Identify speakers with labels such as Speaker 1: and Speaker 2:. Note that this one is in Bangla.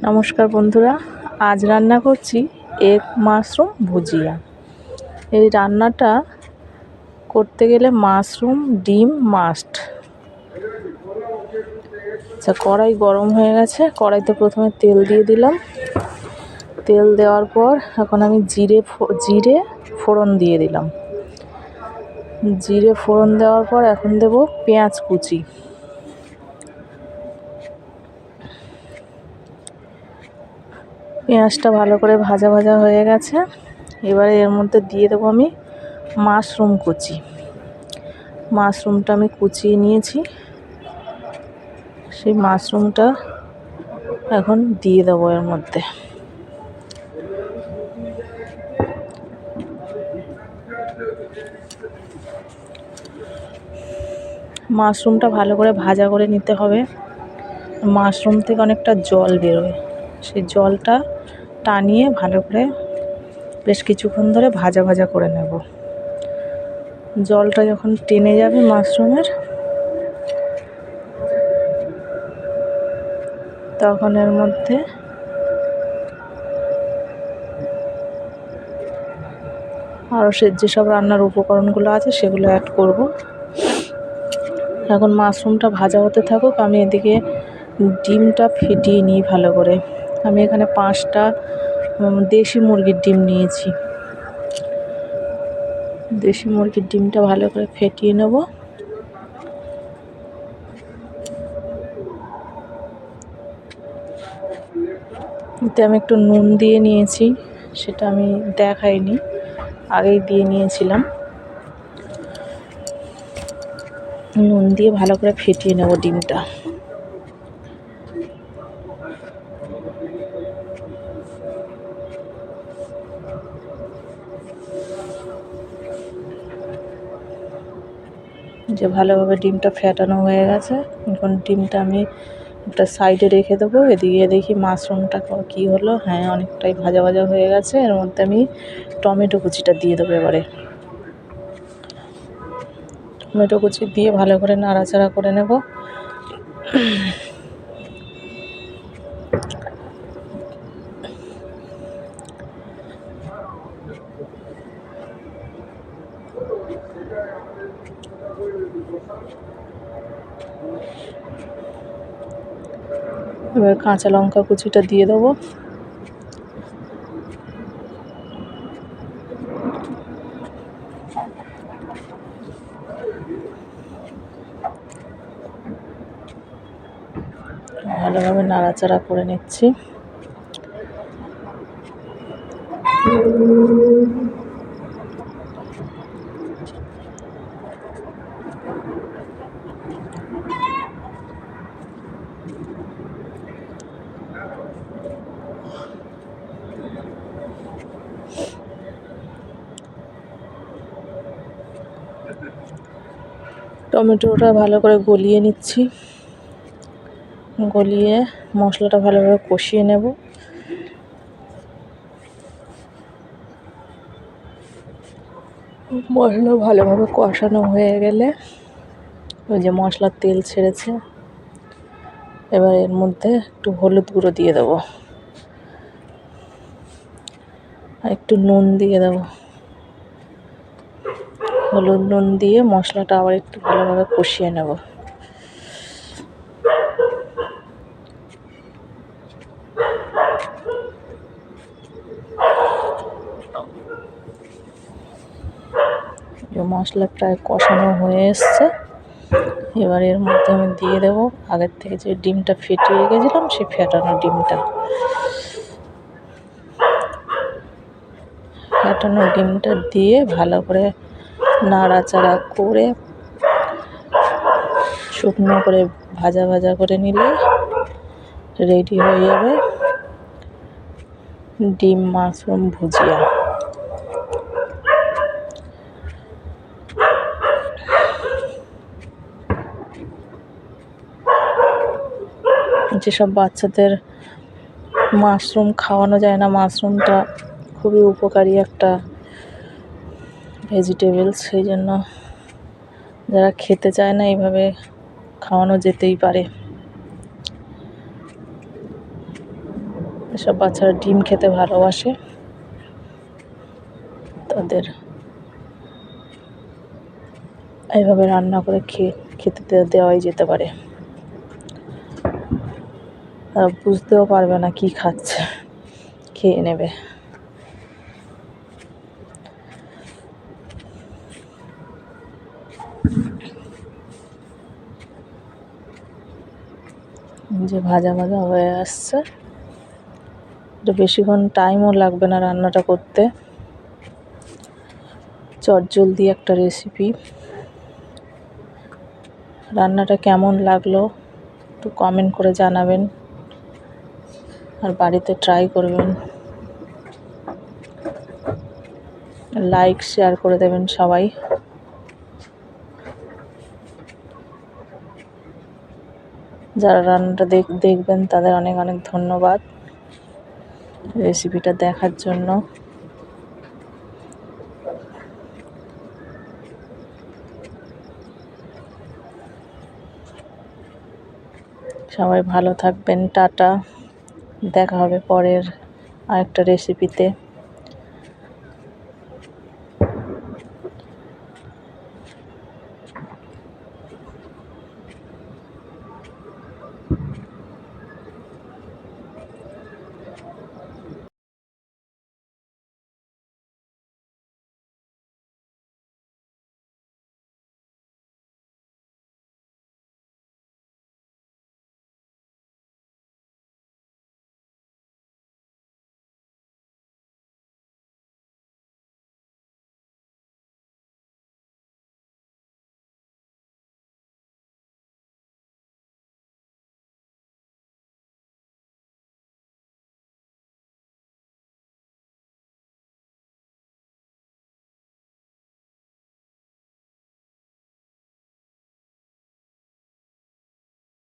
Speaker 1: নমস্কার বন্ধুরা, আজ রান্না করছি এগ মাশরুম ভুজিয়া। এই রান্নাটা করতে গেলে মাশরুম ডিম মাস্ট। আচ্ছা, কড়াই গরম হয়ে গেছে। কড়াইতে প্রথমে তেল দিয়ে দিলাম। তেল দেওয়ার পর এখন আমি জিরে ফোড়ন দিয়ে দিলাম। জিরে ফোড়ন দেওয়ার পর এখন দেব পেঁয়াজ কুচি। পেঁয়াজটা ভালো করে ভাজা ভাজা হয়ে গেছে। এবারে এর মধ্যে দিয়ে দেবো আমি মাশরুম কুচি। মাশরুমটা আমি কুচিয়ে নিয়েছি, সেই মাশরুমটা এখন দিয়ে দেবো এর মধ্যে। মাশরুমটা ভালো করে ভাজা করে নিতে হবে। মাশরুম থেকে অনেকটা জল বেরোয়, সেই জলটা টানিয়ে ভালো করে বেশ কিছুক্ষণ ধরে ভাজা ভাজা করে নেব। জলটা যখন টেনে যাবে মাশরুমের, তখন এর মধ্যে আরও যেসব রান্নার উপকরণগুলো আছে সেগুলো অ্যাড করব। এখন মাশরুমটা ভাজা হতে থাকুক, আমি এদিকে ডিমটা ফেটিয়ে নিই ভালো করে। আমি এখানে 5টা দেশি মুরগির ডিম নিয়েছি। দেশি মুরগির ডিমটা ভালো করে ফেটিয়ে নেব। এতে আমি একটু নুন দিয়ে নিয়েছি, সেটা আমি দেখাইনি, আগেই দিয়ে নিয়েছিলাম। নুন দিয়ে ভালো করে ফেটিয়ে নেব ডিমটা। যে ভালোভাবে ডিমটা ফেটানো হয়ে গেছে, এখন ডিমটা আমি একটা সাইডে রেখে দেবো। এদিকে দেখি মাশরুমটা কী হলো। হ্যাঁ, অনেকটাই ভাজা ভাজা হয়ে গেছে। এর মধ্যে আমি টমেটো কুচিটা দিয়ে দেবো। এবারে টমেটো কুচি দিয়ে ভালো করে নাড়াচাড়া করে নেব। এবার কাঁচা লঙ্কা কুচিটা দিয়ে দেবো। ভালোভাবে নাড়াচাড়া করে নিচ্ছি। টমেটোটা ভালো করে গলিয়ে নিচ্ছি। গলিয়ে মশলাটা ভালোভাবে কষিয়ে নেব। মশলা ভালোভাবে কষানো হয়ে গেলে, ওই যে মশলার তেল ছেড়েছে, এবার এর মধ্যে একটু হলুদ গুঁড়ো দিয়ে দেবো আর একটু নুন দিয়ে দেবো। হলুদ নুন দিয়ে মশলাটা আবার একটু ভালোভাবে কষিয়ে নেব। মশলা প্রায় কষানো হয়ে এসছে। এবার এর মধ্যে আমি দিয়ে দেবো আগের থেকে যে ডিমটা ফেটিয়ে রেখেছিলাম, সেই ফেটানো ডিমটা। ফেটানো ডিমটা দিয়ে ভালো করে নাড়াচাড়া করে শুকনো করে ভাজা ভাজা করে নিলে রেডি হয়ে যাবে ডিম মাশরুম ভুজিয়া। যেসব বাচ্চাদের মাশরুম খাওয়ানো যায় না, মাশরুমটা খুবই উপকারী একটা ভেজিটেবল, সেই জন্য যারা খেতে চায় না, এইভাবে খাওয়ানো যেতেই পারে। এসব বাচ্চারা ডিম খেতে ভালোবাসে, তাদের এইভাবে রান্না করে খেতে দেওয়াই যেতে পারে। তারা বুঝতেও পারবে না কি খাচ্ছে, খেয়ে নেবে। যে ভাজা ভাজা হয়ে আসছে, এটা বেশিক্ষণ টাইমও লাগবে না রান্নাটা করতে, চটজলদি একটা রেসিপি। রান্নাটা কেমন লাগলো একটু কমেন্ট করে জানাবেন, আর বাড়িতে ট্রাই করবেন। লাইক শেয়ার করে দেবেন সবাই। যারা রান্নাটা দেখবেন তাদের অনেক অনেক ধন্যবাদ রেসিপিটা দেখার জন্য। সবাই ভালো থাকবেন, টাটা। দেখা হবে পরের আরেকটা রেসিপিতে।